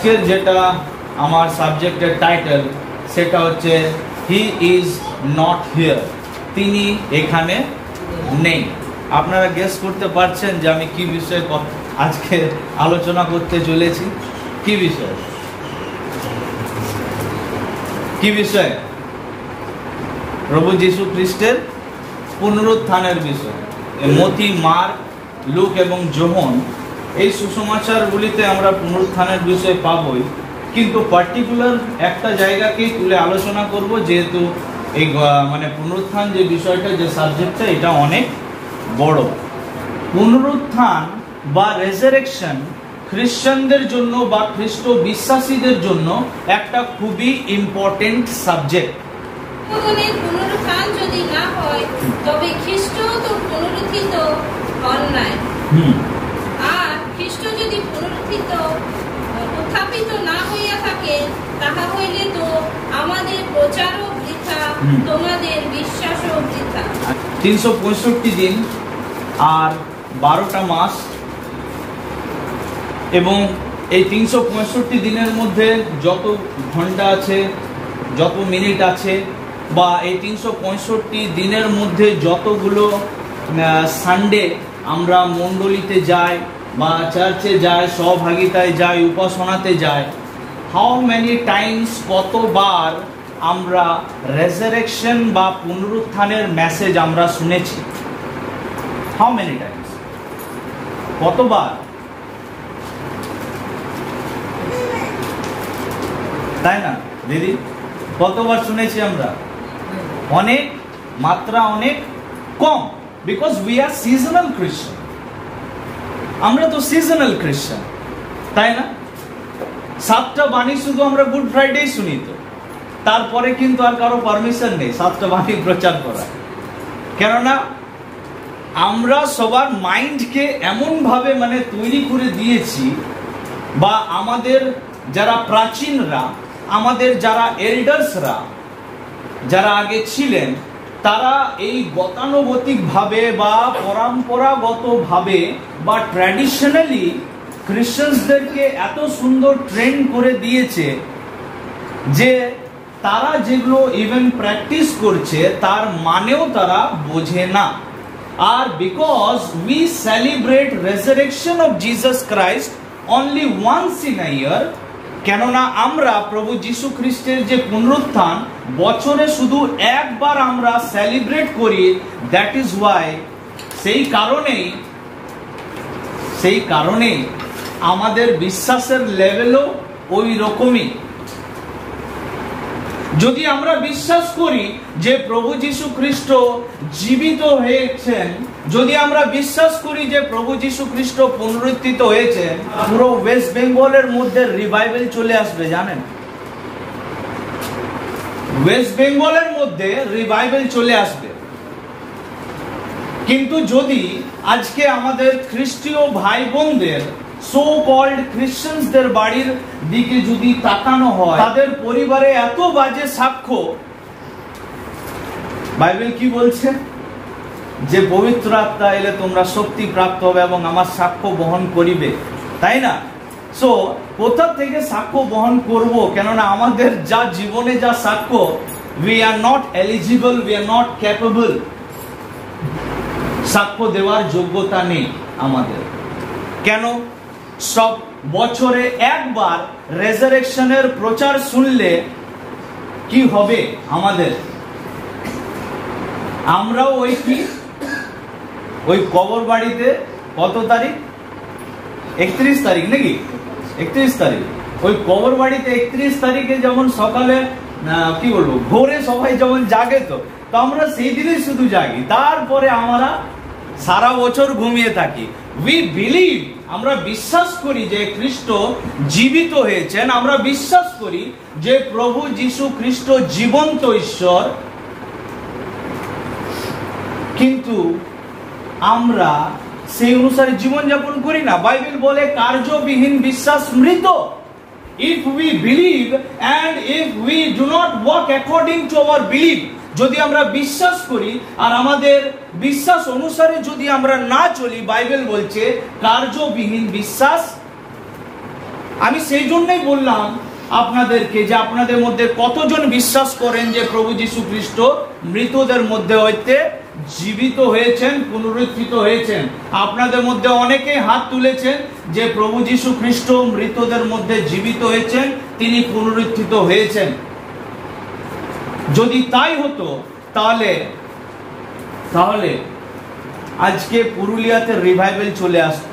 আজকের যেটা আমার সাবজেক্টের টাইটেল সেটা হচ্ছে হি ইজ নট হিয়ার, তিনি এখানে নেই। আপনারা গেস করতে পারছেন যে আমি কি বিষয়ে আজকে আলোচনা করতে চলেছি। কি বিষয়? কি বিষয়? প্রভু যীশু খ্রিস্টের পুনরুত্থানের বিষয়। মতি, মার্ক, লুক এবং যোহন এই সুসমাচারগুলিতে আমরা পুনরুত্থানের বিষয় পাবই, কিন্তু পার্টিকুলার একটা জায়গাকেই তুলে আলোচনা করব, যেহেতু এই মানে পুনরুত্থান যে বিষয়টা, যে সাবজেক্টটা, এটা অনেক বড়। পুনরুত্থান বা রেজারেকশন খ্রিস্টানদের জন্য বা খ্রিস্ট বিশ্বাসীদের জন্য একটা খুবই ইম্পর্টেন্ট সাবজেক্ট। পুনরুত্থান যদি না হয় তবে খ্রিস্ট তো পুনরুত্থিত হন নাই। আর খ্রিস্ট যদি উত্থাপিত না হইয়া থাকে, তাহা হইলে তো আমাদের প্রচারও বৃথা, তোমাদের বিশ্বাসও বৃথা। 365 দিন আর 12টা মাস, এবং এই 365 দিনের মধ্যে যত ঘন্টা আছে, যত মিনিট আছে, বা এই 365 দিনের মধ্যে যতগুলো সানডে আমরা মণ্ডলীতে যাই বা চার্চে যাই, সহভাগিতায় যাই, উপাসনাতে যাই, হাউ মেনি টাইমস, কতবার আমরা রেজারেকশন বা পুনরুত্থানের মেসেজ আমরা শুনেছি? How many Times? কতবার? তাই না দিদি? কতবার শুনেছি আমরা? অনেক, মাত্রা অনেক কম। বিকজ উই আর সিজনাল খ্রিস্টান। আমরা তো সিজনাল খ্রিস্টান, তাই না? 7টা বাণী শুধু আমরা গুড ফ্রাইডে শুনি, তো তারপরে কিন্তু আর কারো পারমিশন নেই 7টা বাণী প্রচার করা। কেননা আমরা সবার মাইন্ডকে এমন ভাবে মানে তৈরি করে দিয়েছি, বা আমাদের যারা প্রাচীনরা, আমাদের যারা এল্ডার্সরা, যারা আগে ছিলেন, তারা এই গতানুগতিক ভাবে বা পরম্পরাগত ভাবে বা ট্র্যাডিশনালি খ্রিস্টানদেরকে এত সুন্দর ট্রেন করে দিয়েছে যে তারা যেগুলো ইভেন প্র্যাকটিস করছে তার মানেও তারা বোঝে না। আর because we celebrate resurrection of Jesus Christ only once in a year, কেননা আমরা প্রভু যীশু খ্রিস্টের যে পুনরুত্থান বছরে শুধু একবার আমরা সেলিব্রেট করি। দ্যাট ইজ ওয়াই, সেই কারণেই আমাদের বিশ্বাসের লেভেলও ওই রকমই। যদি আমরা বিশ্বাস করি যে প্রভু যীশু খ্রিস্ট জীবিত হয়েছেন, যদি আমরা বিশ্বাস করি যে প্রভু যীশু খ্রিস্ট পুনরুত্থিত হয়েছেন, পুরো ওয়েস্ট বেঙ্গলের মধ্যে রিভাইভাল চলে আসবে, জানেন? ওয়েস্ট বেঙ্গলের মধ্যে রিভাইভাল চলে আসবে। কিন্তু যদি আজকে আমাদের খ্রিস্টীয় ভাই বোনদের, সো কল্ড খ্রিস্টানদের বাড়ির দিকে যদি তাকানো হয়, তাদের পরিবারে এত বাজে সাক্ষ্য। বাইবেল কি বলছে? যে পবিত্র আত্মা এলে তোমরা শক্তি প্রাপ্ত হবে এবং আমার সাক্ষ্য বহন করিবে, তাই না? সো কোথা থেকে সাক্ষ্য বহন করব? কেননা আমাদের যা জীবনে যা সাক্ষ্য, we are not eligible, we are not capable. সাক্ষ্য দেওয়ার যোগ্যতা নেই আমাদের। কেন? সব বছরে একবার রেজারেকশনের প্রচার শুনলে কি হবে আমাদের? আমরাও ওই কবর বাড়িতে কত তারিখ? 31 তারিখ নাকি? 31 তারিখ। ওই কবর বাড়িতে 31 তারিখে যেমন সকালে কি বলবো, ভোরে সবাই যেমন জাগে, তো আমরা সেই দিনই শুধু জাগি, তারপরে আমরা সারা বছর ঘুমিয়ে থাকি। উই বিলিভ, আমরা বিশ্বাস করি যে খ্রিস্ট জীবিত হয়েছেন, আমরা বিশ্বাস করি যে প্রভু যীশু খ্রিস্ট জীবন্ত ঈশ্বর, কিন্তু আমরা সেই অনুসারে জীবনযাপন করি না। বাইবেল বলে কার্যবিহীন বিশ্বাস মৃত। If we believe and if we do not walk according to our belief, যদি আমরা বিশ্বাস করি আর আমাদের বিশ্বাস অনুসারে যদি আমরা না চলি, বাইবেল বলছে কার্যবিহীন বিশ্বাস আমি সেই জন্যই বললাম আপনাদেরকে যে আপনাদের মধ্যে কতজন বিশ্বাস করেন যে প্রভু যীশু খ্রিস্ট মৃতদের মধ্যে হইতে জীবিত হয়েছেন, পুনরুত্থিত হয়েছেন। আপনাদের মধ্যে অনেকেই হাত তুলেছেন যে প্রভু যীশু খ্রিস্ট মৃতদের মধ্যে জীবিত হয়েছেন, তিনি পুনরুত্থিত হয়েছেন। যদি তাই হতো তাহলে আজকে পুরুলিয়াতে রিভাইভাল চলে আসতো।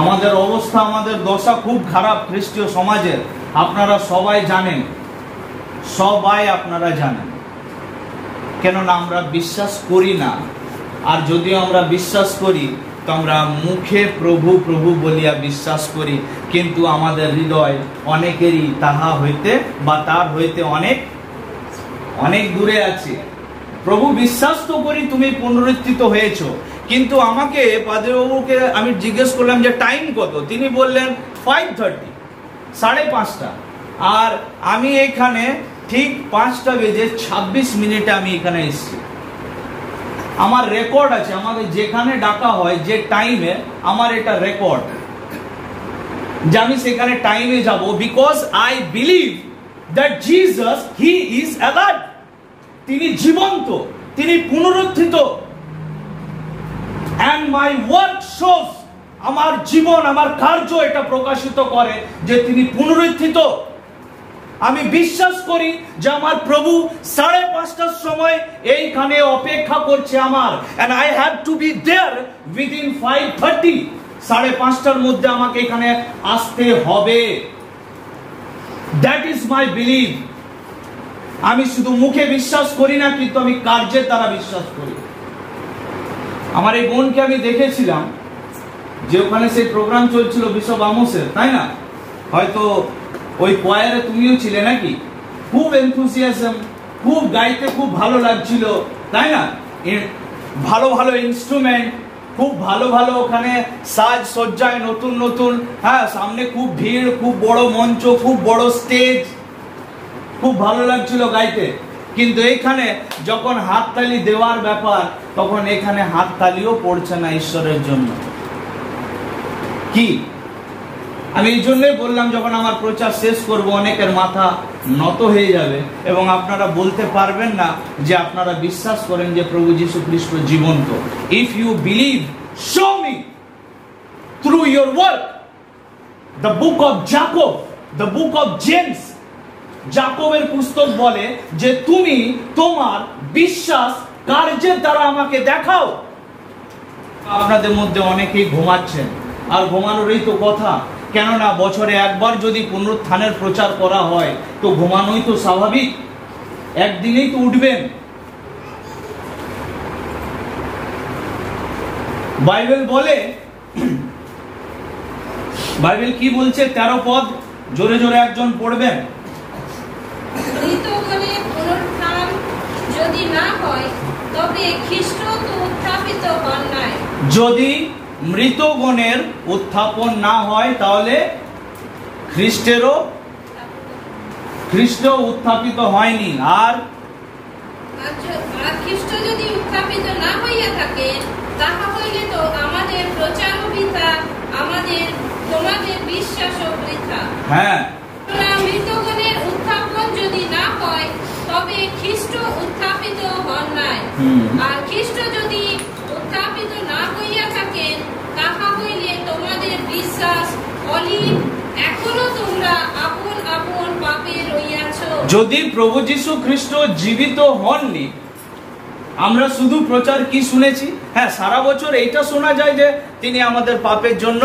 আমাদের অবস্থা, আমাদের দশা খুব খারাপ খ্রিস্টীয় সমাজের, আপনারা সবাই জানেন, আপনারা জানেন। কেননা আমরা বিশ্বাস করি না, আর যদিও আমরা বিশ্বাস করি তো আমরা মুখে প্রভু প্রভু বলিয়া বিশ্বাস করি, কিন্তু আমাদের হৃদয় অনেকেরই তাহা হইতে বা তার হইতে অনেক অনেক দূরে আছে। প্রভু বিশ্বাস তো করি তুমি পুনরুত্থিত হয়েছো, কিন্তু আমাকে পাদ্রীবাবুকে আমি জিজ্ঞেস করলাম যে টাইম কত, তিনি বললেন 5:30, 5:30। আর আমি এখানে ঠিক 5:26 আমি এখানে এসেছি। আমার রেকর্ড আছে, আমাকে যেখানে ডাকা হয় যে টাইমে, আমার এটা রেকর্ড যে আমি সেখানে টাইমে যাব, because I believe that Jesus he is alive. তিনি জীবন্ত, তিনি পুনরুত্থিত। and my work shows, আমার জীবন, আমার কার্য এটা প্রকাশিত করে যে তিনি পুনরুত্থিত। আমি বিশ্বাস করি যে আমার প্রভু 5:30টার সময় এইখানে অপেক্ষা করছে আমার, and I have to be there within 5:30। 5:30টার মধ্যে আমাকে এখানে আসতে হবে। That is my belief। আমি শুধু মুখে বিশ্বাস করি না, কিন্তু আমি কার্যের দ্বারা বিশ্বাস করি। আমার এই বোনকে আমি দেখেছিলাম যে ওখানে সেই প্রোগ্রাম চলছিল বিশপ আমোসের, তাই না? হয়তো ওই কোয়ারে তুমিও ছিলে নাকি? খুব এনথুসিয়াজম, খুব গাইতে খুব ভালো লাগছিল, তাই না? ভালো ভালো ইনস্ট্রুমেন্ট, খুব ভালো ভালো ওখানে সাজ সজ্জায়, নতুন নতুন, হ্যাঁ, সামনে খুব ভিড়, খুব বড় মঞ্চ, খুব বড় স্টেজ, খুব ভালো লাগছিল গাইতে। কিন্তু এখানে যখন হাততালি দেওয়ার ব্যাপার, তখন এখানে হাততালিও পড়ছে না ঈশ্বরের জন্য। কি আমি এই জন্যই বললাম, যখন আমার প্রচার শেষ করব অনেকের মাথা নত হয়ে যাবে এবং আপনারা বলতে পারবেন না যে আপনারা বিশ্বাস করেন যে প্রভু যীশু খ্রিস্ট জীবন্ত। If you believe, show me through your work. The book of Jacob, the book of James, জাকবের পুস্তক বলে যে তুমি তোমার বিশ্বাস কার্যের দ্বারা আমাকে দেখাও। আপনাদের মধ্যে অনেকেই ঘুমাচ্ছেন, আর ঘুমানোরই তো কথা, কেননা বছরে একবার যদি পুনরুত্থানের প্রচার করা হয় তো ঘুমানোই তো স্বাভাবিক, একদিনেই তো উঠবেন। বাইবেল বলে, বাইবেল কি বলছে 13 পদ জোরে জোরে একজন পড়বেন। মৃতগণের পুনরুত্থান যদি না হয় তবে খ্রিস্ট তো উত্থাপিত হন নাই। যদি মৃতগণের উত্থাপন না হয় তাহলে খ্রিস্ট উত্থাপিত হয়নি। আর খ্রিস্ট যদি উত্থাপিত না হইয়া থাকে, তাহা হইলে তো আমাদের প্রচার বৃথা, তোমাদের বিশ্বাস বৃথা। হ্যাঁ, মৃতগণের উত্থাপন যদি না হয় তবে খ্রিস্ট উত্থাপিত হন নাই। আর খ্রিস্ট যদি উত্থাপিত না হইয়া থাকেন, তাহা হইলে তোমাদের বিশ্বাস অলীন, এখনো তোমরা আপন আপন পাপে রইয়াছ। যদি প্রভু যীশু খ্রিস্ট জীবিত হননি, আমরা শুধু প্রচার কি শুনেছি? হ্যাঁ, সারা বছর এইটা শোনা যায় যে তিনি আমাদের পাপের জন্য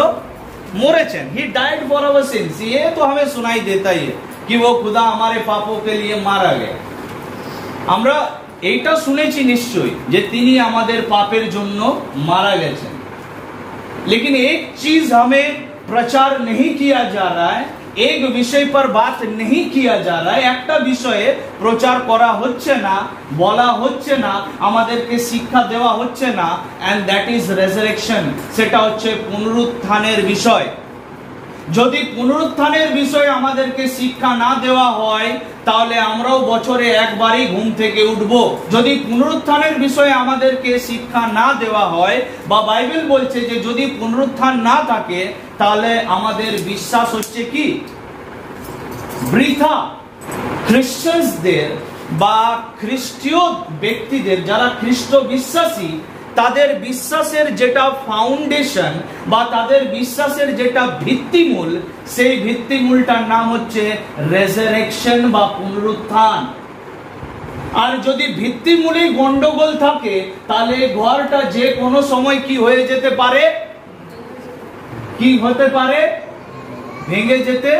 मरेছেন। He died for our sins. ये तो हमें सुनाई देता ही है कि वो खुदा हमारे पापों के लिए मारा गया। আমরা এইটা শুনেছি নিশ্চয়ই যে তিনি আমাদের পাপের জন্য মারা গেছেন, लेकिन एक चीज हमें प्रचार नहीं किया जा रहा है, एक विषय पर बात नहीं किया जा रहा है। একটা বিষয়ে প্রচার করা হচ্ছে না, বলা হচ্ছে না, আমাদেরকে শিক্ষা দেওয়া হচ্ছে না, and that is resurrection। সেটা হচ্ছে পুনরুত্থানের বিষয়। যদি পুনরুত্থানের বিষয়ে আমাদেরকে শিক্ষা না দেওয়া হয় তাহলে আমরাও বছরে একবারই ঘুম থেকে উঠব। যদি পুনরুত্থানের বিষয়ে আমাদেরকে শিক্ষা না দেওয়া হয় বা বাইবেল বলছে যে যদি পুনরুত্থান না থাকে তাহলে আমাদের বিশ্বাস হচ্ছে কি বৃথা। খ্রিস্টানদের বা খ্রিস্টীয় ব্যক্তিদের যারা খ্রিস্ট বিশ্বাসী তাদের বিশ্বাসের যেটা ফাউন্ডেশন বা তাদের বিশ্বাসের যেটা ভিত্তিমূল সেই ভিত্তিমূলটার নাম হচ্ছে রেজারেকশন বা পুনরুত্থান। আর যদি ভিত্তিমূলেই গন্ডগোল থাকে তাহলে ঘরটা যে কোনো সময় কি হয়ে যেতে পারে, কি হতে পারে, ভেঙে যেতে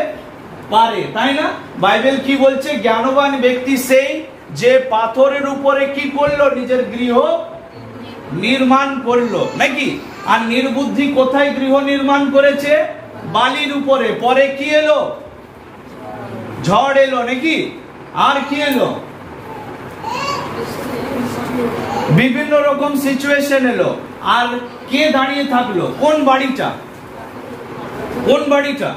পারে, তাই না? বাইবেল কি বলছে? জ্ঞানবান ব্যক্তি সেই যে পাথরের উপরে কি করলো, নিজের গৃহ নির্মাণ করলো, নাকি? আর নির্বুদ্ধি কোথায় গৃহ নির্মাণ করেছে? বালির উপরে। পরে কি এলো? ঝড় এলো, নাকি? আর কি এলো? বিভিন্ন রকম সিচুয়েশন এলো। আর কে দাঁড়িয়ে থাকলো? কোন বাড়িটা? কোন বাড়িটা?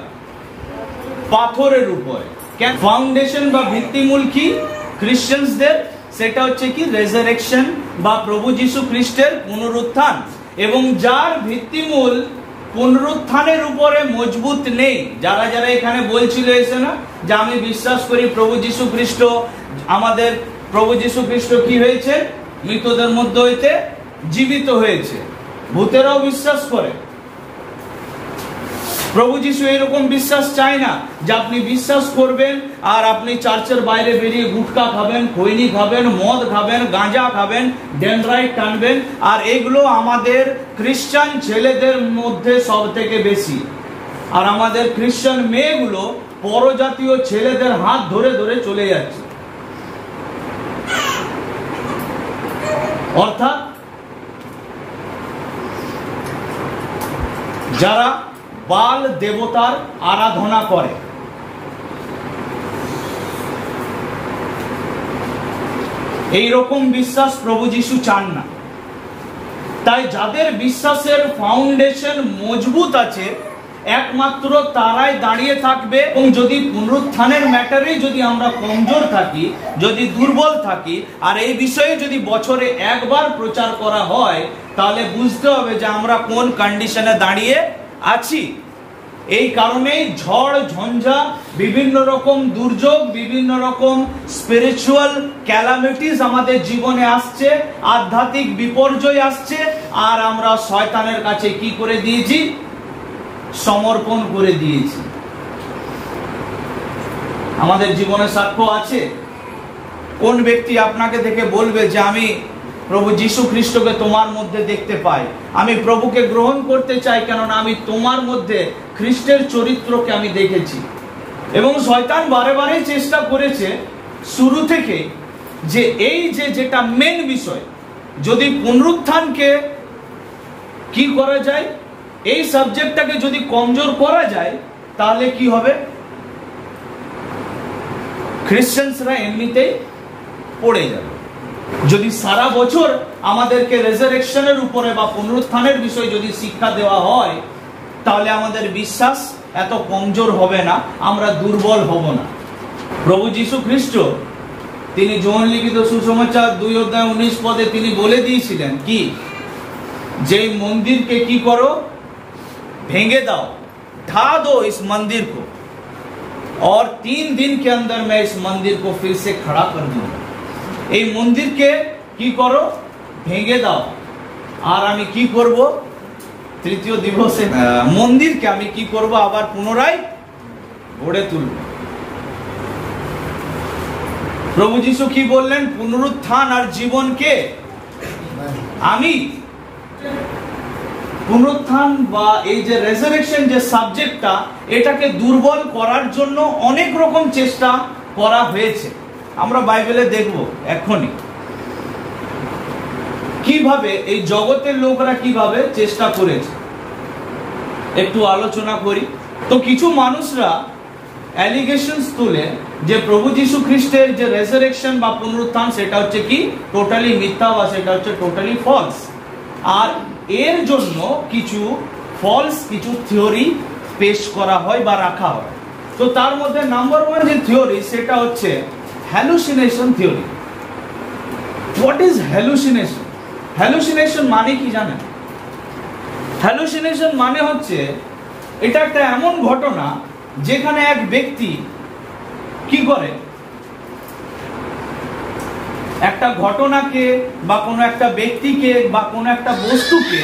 পাথরের উপরে। কেন? ফাউন্ডেশন বা ভিত্তিমূল কি খ্রিস্টানদের? সেটা হচ্ছে কি রেজারেকশন বা প্রভু যীশু খ্রিস্টের পুনরুত্থান। এবং যার ভিত্তিমূল পুনরুত্থানের উপরে মজবুত নেই, যারা যারা এখানে বলছিল এসে না যে আমি বিশ্বাস করি প্রভু যীশু খ্রিস্ট, আমাদের প্রভু যীশু খ্রিস্ট কি হয়েছে? মৃতদের মধ্যে হইতে জীবিত হয়েছে। ভূতেরাও বিশ্বাস করে। প্রভু যীশু এরকম বিশ্বাস চায় না যে আপনি বিশ্বাস করবেন আর আপনি চার্চের বাইরে বেরিয়ে গুটকা খাবেন, খৈনি খাবেন, মদ খাবেন, গাঁজা খাবেন, ডেনড্রাইট টানবেন। আর এগুলো আমাদের খ্রিস্টান ছেলেদের মধ্যে সব থেকে বেশি। আর আমাদের খ্রিস্টান মেয়েগুলো পরজাতীয় ছেলেদের হাত ধরে ধরে চলে যাচ্ছে। অর্থাৎ যারা বাল দেবতার আরাধনা করে, এই রকম বিশ্বাস প্রভু যীশু চান না। তাই যাদের বিশ্বাসের ফাউন্ডেশন মজবুত আছে একমাত্র তারাই দাঁড়িয়ে থাকবে। এবং যদি পুনরুত্থানের ম্যাটারে যদি আমরা কমজোর থাকি, যদি দুর্বল থাকি, আর এই বিষয়ে যদি বছরে একবার প্রচার করা হয় তাহলে বুঝতে হবে যে আমরা কোন কন্ডিশনে দাঁড়িয়ে আছি। এই কারণেই ঝড় ঝঞ্ঝা, বিভিন্ন রকম দুর্যোগ, বিভিন্ন রকম স্পিরিচুয়াল ক্যালামিটিস আমাদের জীবনে আসছে, আধ্যাত্মিক বিপর্যয় আসছে, আর আমরা শয়তানের কাছে কি করে দিয়েছি? সমর্পণ করে দিয়েছি। আমাদের জীবনে সাক্ষ্য আছে। কোন ব্যক্তি আপনাকে দেখে বলবে যে আমি প্রভু যীশু খ্রিস্টকে তোমার মধ্যে দেখতে পাই, আমি প্রভুকে গ্রহণ করতে চাই, কেননা আমি তোমার মধ্যে খ্রিস্টের চরিত্রকে আমি দেখেছি। এবং শয়তান বারে বারে চেষ্টা করেছে শুরু থেকে যে এই যেটা মেন বিষয়, যদি পুনরুত্থানকে কি করা যায়, এই সাবজেক্টটাকে যদি কমজোর করা যায় তাহলে কি হবে? খ্রিস্টানরা এমনিতেই পড়ে যাবে। যদি সারা বছর আমাদেরকে রেজারেকশনের উপরে বা পুনরুত্থানের বিষয়ে যদি শিক্ষা দেওয়া হয় তাহলে আমাদের বিশ্বাস এত কমজোর হবে না, আমরা দুর্বল হব না। প্রভু যীশু খ্রিস্ট তিনি যোহন লিখিত সুসমাচার 2:19 তিনি বলে দিয়েছিলেন কি, যে মন্দিরকে কি করো? भेंगे दाओ, ढा दो इस मंदिर को, और 3 दिन के अंदर मैं इस मंदिर को फिर से खड़ा कर दूंगा। এই মন্দিরকে কি করো? ভেঙে দাও। আর আমি কি করব? তৃতীয় দিবসে মন্দিরকে আমি কি করব? আবার পুনরায় গড়ে তুলব। প্রভু যীশু কি বললেন? পুনরুত্থান আর জীবনকে আমি। পুনরুত্থান বা এই যে রেজারেকশন যে সাবজেক্টটা, এটাকে দুর্বল করার জন্য অনেক রকম চেষ্টা করা হয়েছে। আমরা বাইবেলে দেখব এখনই কিভাবে এই জগতের লোকরা কিভাবে চেষ্টা করেছে, একটু আলোচনা করি। তো কিছু মানুষরা অ্যালিগেশনস তুলে যে প্রভু যীশু খ্রিস্টের যে রেজারেকশন বা পুনরুত্থান সেটা হচ্ছে কি টোটালি মিথ্যা বা সেটা হচ্ছে টোটালি ফলস। আর এর জন্য কিছু ফলস কিছু থিওরি পেশ করা হয় বা রাখা হয়। তো তার মধ্যে নাম্বার 1 যে থিওরি সেটা হচ্ছে hallucination theory. What is hallucination? Hallucination মানে কি জানেন? হ্যালুসিনেশন মানে হচ্ছে এটা একটা এমন ঘটনা যেখানে এক ব্যক্তি কি করে, একটা ঘটনাকে বা কোনো একটা ব্যক্তিকে বা কোনো একটা বস্তুকে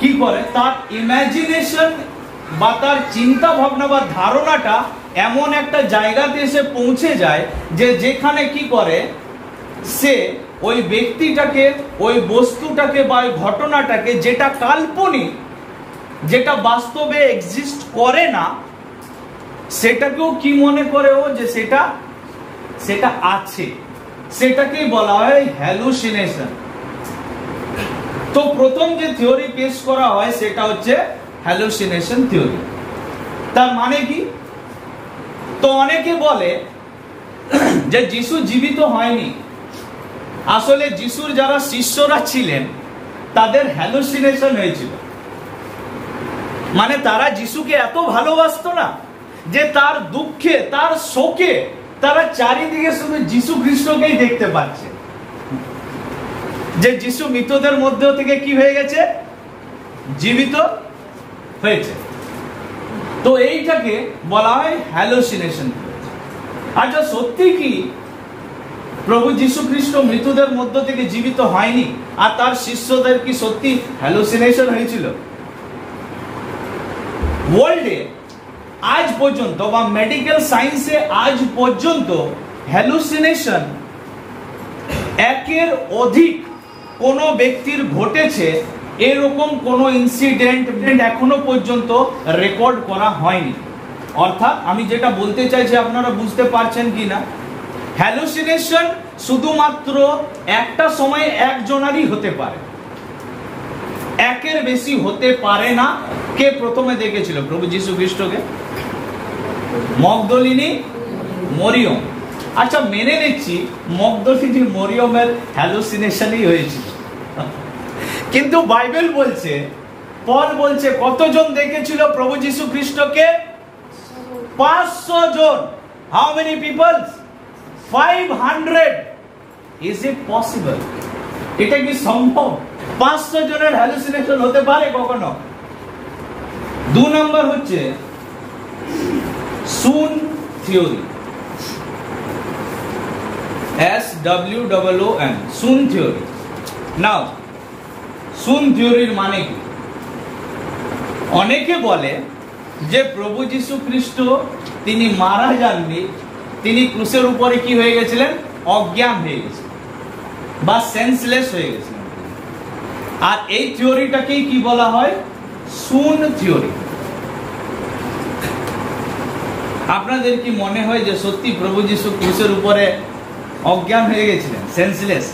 কি করে, তার ইমাজিনেশন বা তার চিন্তা ভাবনা বা ধারণাটা এমন একটা জায়গাতে এসে পৌঁছে যায় যে যেখানে কি করে, সে ওই ব্যক্তিটাকে, ওই বস্তুটাকে বা ওই ঘটনাটাকে, যেটা কাল্পনিক, যেটা বাস্তবে এক্সিস্ট করে না, সেটাকেও কি মনে করে ও যে সেটা আছে। সেটাকেই বলা হয় হ্যালুসিনেশন। তো প্রথম যে থিওরি পেশ করা হয় সেটা হচ্ছে হ্যালুসিনেশন থিওরি। তার মানে কি? তো অনেকে বলে যে যিশু জীবিত হয়নি। আসলে যিশুর যারা শিষ্যরা ছিলেন তাদের হ্যালুসিনেশন হয়েছিল। মানে তারা যিশুকে এত ভালোবাসতো না যে তার দুঃখে, তার শোকে তারা চারিদিকে শুধু যিশু খ্রিস্টকেই দেখতে পাচ্ছে, যে যিশু মৃতদের মধ্য থেকে কি হয়ে গেছে, জীবিত হয়েছে। তো এইটাকে বলা হয় হ্যালুসিনেশন। আচ্ছা, সত্যি কি প্রভু যীশু খ্রিস্ট মৃতদের মধ্য থেকে জীবিত হয়নি আর তার শিষ্যদের কি সত্যি হ্যালুসিনেশন হয়েছিল? ওয়ার্ল্ডে আজ পর্যন্ত বা মেডিকেল সায়েন্সে আজ পর্যন্ত হ্যালুসিনেশন একের অধিক কোন ব্যক্তির ঘটেছে এরকম কোন ইনসিডেন্ট এখনো পর্যন্ত রেকর্ড করা হয়নি। অর্থাৎ আমি যেটা বলতে চাইছি আপনারা বুঝতে পারছেন কিনা, হ্যালুসিনেশন শুধুমাত্র একটা সময়ে একজনারই হতে পারে, একের বেশি হতে পারে না। কে প্রথমে দেখেছিল প্রভু যীশু খ্রিস্টকে? মগদলিনী মরিয়ম। আচ্ছা, মেনে নিচ্ছি মগদলিনী মরিয়মের হ্যালুসিনেশনই হয়েছিল, কিন্তু বাইবেল বলছে, পল বলছে কতজন দেখেছিল প্রভু যীশু খ্রিস্টকে? 500 জন। How many peoples? 500। Is it possible? এটা কি সম্ভব? 500 জনের হ্যালুসিনেশন হতে পারে কখনো? 2 নম্বর হচ্ছে সুন থিওরি। SWOON, সুন থিওরি। নাও সুন থিওরির মানে কি? অনেকে বলে যে প্রভু যীশু খ্রিস্ট তিনি মারা যাননি, তিনি ক্রুশের উপরে কি হয়ে গেছিলেন? অজ্ঞান হয়ে গেছিলেন বা সেন্সলেস হয়ে গেছিলেন। আর এই থিওরিটাকেই কি বলা হয়? সুন থিওরি। আপনাদের কি মনে হয় যে সত্যি প্রভু যীশু ক্রুশের উপরে অজ্ঞান হয়ে গেছিলেন, সেন্সলেস?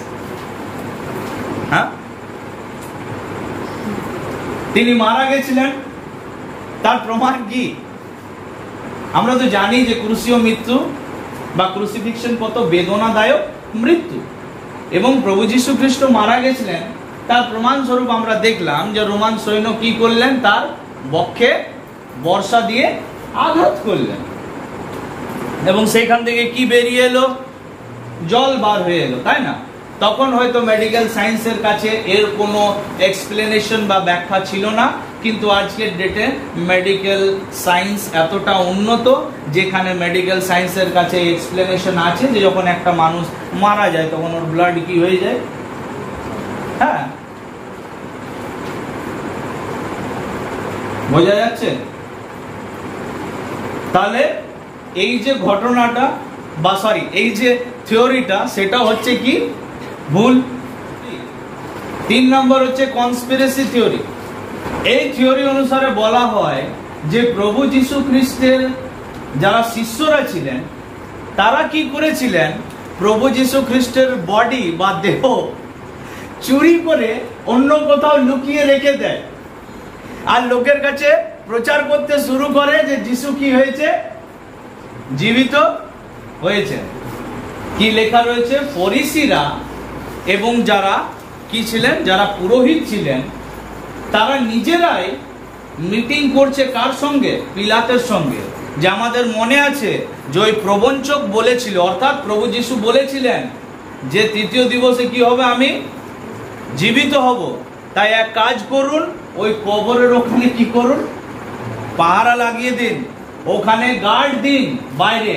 হ্যাঁ, তিনি মারা গেছিলেন, তার প্রমাণ কি? আমরা তো জানি যে ক্রুশীয় মৃত্যু বা ক্রুসিফিকশন কত বেদনাদায়ক মৃত্যু, এবং প্রভু যীশু খ্রিস্ট মারা গেছিলেন তার প্রমাণ স্বরূপ আমরা দেখলাম যে রোমান সৈন্য কি করলেন? তার বক্ষে বর্ষা দিয়ে আঘাত করলেন এবং সেইখান থেকে কি বেরিয়ে এলো? জল বার হয়ে এলো, তাই না? তখন হয়তো মেডিকেল সায়েন্সের কাছে এর কোনো এক্সপ্লেনেশন বা ব্যাখ্যা ছিল না, কিন্তু আজকের ডেটে মেডিকেল সায়েন্স এতটা উন্নত যেখানে মেডিকেল সায়েন্সের কাছে এক্সপ্লেনেশন আছে যে যখন একটা মানুষ মারা যায় তখন ওর ব্লাড কি হয়ে যায়। হ্যাঁ, বোঝা যাচ্ছে? তাহলে এই যে ঘটনাটা বা এই যে থিওরিটা, সেটা হচ্ছে কি? ভুল। 3 নম্বর হচ্ছে কনস্পিরেসি থিওরি। এই থিওরি অনুসারে বলা হয় যে প্রভু যীশু খ্রিস্টের যারা শিষ্যরা ছিলেন তারা কি করেছিলেন? প্রভু যীশু খ্রিস্টের বডি বা দেহ চুরি করে অন্য কোথাও লুকিয়ে রেখে দেয় আর লোকের কাছে প্রচার করতে শুরু করে যে যীশু কি হয়েছে? জীবিত হয়েছে। কি লেখা রয়েছে? ফরিসিরা এবং যারা কি ছিলেন, যারা পুরোহিত ছিলেন, তারা নিজেরাই মিটিং করছে কার সঙ্গে? পিলাতের সঙ্গে। যে আমাদের মনে আছে যে ওই প্রবঞ্চক বলেছিল, অর্থাৎ প্রভু যিশু বলেছিলেন যে তৃতীয় দিবসে কি হবে? আমি জীবিত হব। তাই এক কাজ করুন, ওই কবরের ওখানে কি করুন? পাহারা লাগিয়ে দিন, ওখানে গার্ড দিন বাইরে,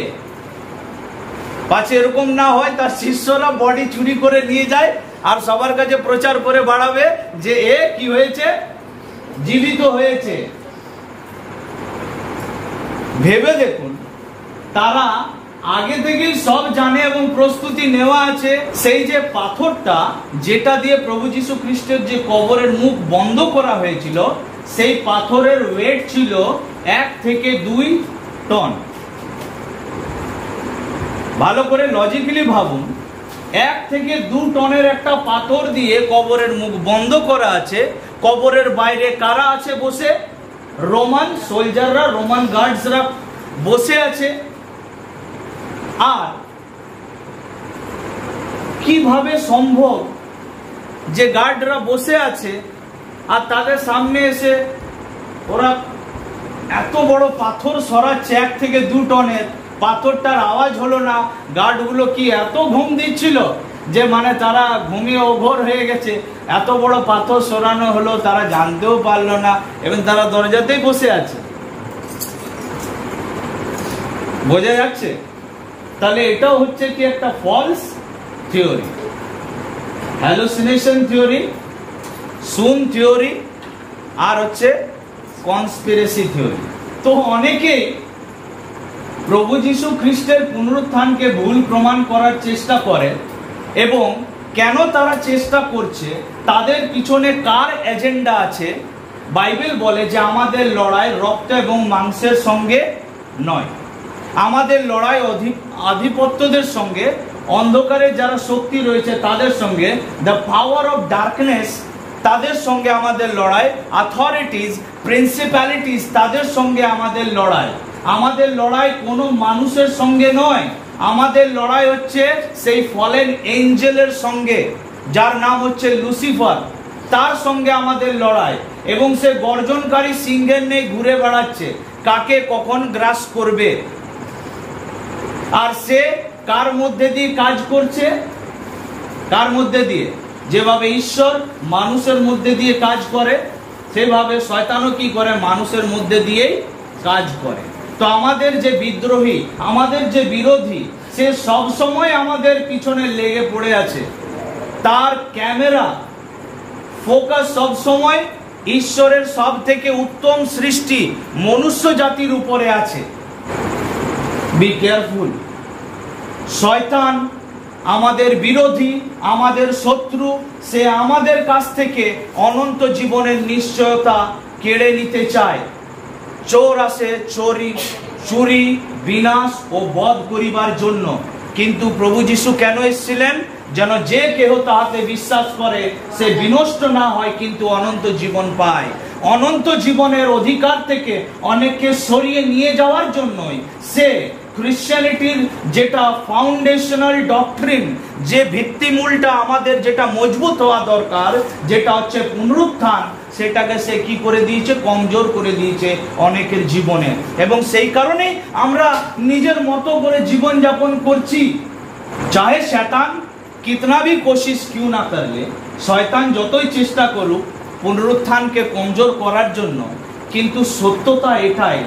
পাছে এরকম না হয় তার শিষ্যরা বডি চুরি করে নিয়ে যায় আর সবার কাছে প্রচার করে বাড়াবে যে এ কি হয়েছে? জীবিত হয়েছে। ভেবে দেখুন, তারা আগে থেকেই সব জানে এবং প্রস্তুতি নেওয়া আছে। সেই যে পাথরটা যেটা দিয়ে প্রভু যীশু খ্রিস্টের যে কবরের মুখ বন্ধ করা হয়েছিল, সেই পাথরের ওয়েট ছিল 1 থেকে 2 টন। ভালো করে লজিক্যালি ভাবুন, 1 থেকে 2 টনের একটা পাথর দিয়ে কবরের মুখ বন্ধ করা আছে। কবরের বাইরে কারা আছে বসে? রোমান সোলজাররা, রোমান গার্ডসরা বসে আছে। আর কিভাবে সম্ভব যে গার্ডরা বসে আছে আর তাদের সামনে এসে ওরা এত বড় পাথর সরাচ্ছে 1 থেকে 2 টনের? পাথরটার আওয়াজ হলো না। গার্ডগুলো কি এত ঘুম দিচ্ছিল যে মানে তারা ঘুমিয়ে ওভর হয়ে গেছে? এত বড় পাথর সরানো হলো, তারা জানতেও পারলো না এবং তারা দরজাতেই বসে আছে। বোঝা যাচ্ছে? তাহলে এটাও হচ্ছে কি একটা ফলস থিওরি, হ্যালুসিনেশন থিওরি, সুন থিওরি, আর হচ্ছে কনস্পিরেসি থিওরি। তো অনেকেই প্রভু যীশু খ্রিস্টের পুনরুত্থানকে ভুল প্রমাণ করার চেষ্টা করে। এবং কেন তারা চেষ্টা করছে, তাদের পিছনে কার এজেন্ডা আছে? বাইবেল বলে যে আমাদের লড়াই রক্ত এবং মাংসের সঙ্গে নয়, আমাদের লড়াই আধিপত্যদের সঙ্গে, অন্ধকারের যারা শক্তি রয়েছে তাদের সঙ্গে, দ্য পাওয়ার অফ ডার্কনেস, তাদের সঙ্গে আমাদের লড়াই, অথরিটিজ, প্রিন্সিপ্যালিটিস, তাদের সঙ্গে আমাদের লড়াই। আমাদের লড়াই কোনো মানুষের সঙ্গে নয়, আমাদের লড়াই হচ্ছে সেই ফলেন এঞ্জেলের সঙ্গে, যার নাম হচ্ছে লুসিফার, তার সঙ্গে আমাদের লড়াই। এবং সে গর্জনকারী সিংহের নেই ঘুরে বেড়াচ্ছে, কাকে কখন গ্রাস করবে। আর সে কার মধ্যে দিয়ে কাজ করছে? কার মধ্যে দিয়ে? যেভাবে ঈশ্বর মানুষের মধ্যে দিয়ে কাজ করে, সেভাবে শয়তানও কি করে? মানুষের মধ্যে দিয়েই কাজ করে। তো আমাদের যে বিদ্রোহী, আমাদের যে বিরোধী, সে সব সময় আমাদের পিছনে লেগে পড়ে আছে। তার ক্যামেরা ফোকাস সব সময় ঈশ্বরের সব থেকে উত্তম সৃষ্টি মনুষ্য জাতির উপরে আছে। Be careful. শয়তান আমাদের বিরোধী, আমাদের শত্রু। সে আমাদের কাছ থেকে অনন্ত জীবনের নিশ্চয়তা কেড়ে নিতে চায়। চোর আসে চুরি, বিনাশ ও বধ করিবার জন্য, কিন্তু প্রভু যীশু কেন এসেছিলেন? যেন যে কেহ তাহাতে বিশ্বাস করে সে বিনষ্ট না হয়, কিন্তু অনন্ত জীবন পায়। অনন্ত জীবনের অধিকার থেকে অনেককে সরিয়ে নিয়ে যাওয়ার জন্যই সে ক্রিশ্চিয়ানিটির যেটা ফাউন্ডেশনাল ডক্ট্রিন, যে ভিত্তিমূলটা আমাদের যেটা মজবুত হওয়া দরকার, যেটা হচ্ছে পুনরুত্থান, সেটাকে সে কি করে দিয়েছে? কমজোর করে দিয়েছে অনেকের জীবনে। এবং সেই কারণেই আমরা নিজের মতো করে জীবন যাপন করছি। চাহে শয়তান কিতনা भी कोशिश क्यों ना कर ले, শয়তান যতই চেষ্টা করুক পুনরুত্থানকে কমজোর করার জন্য, কিন্তু সত্যতা এটাই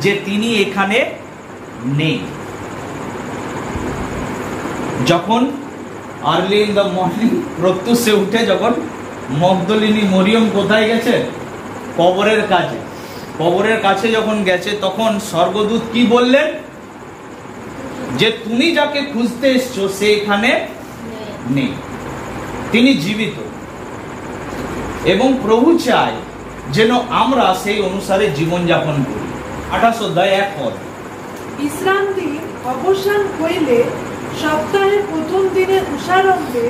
যে তিনি এখানে নেই। যখন আর্লি ইন দ্য মর্নিং প্রত্যুষে উঠে যখন মগদলিনী মরিয়ম কোথায় গেছে? কবরের কাছে। কবরের কাছে যখন গেছে তখন স্বর্গদূত কি বললেন? যে তুমি যাকে খুঁজতে এসছো সে এখানে নেই, তিনি জীবিত। এবং প্রভু চায় যেন আমরা সেই অনুসারে জীবনযাপন করি। 28 অধ্যায় 1 পদ। বিশ্রান্তি অবসান হইলে সপ্তাহের প্রথম দিনে উষারম্ভে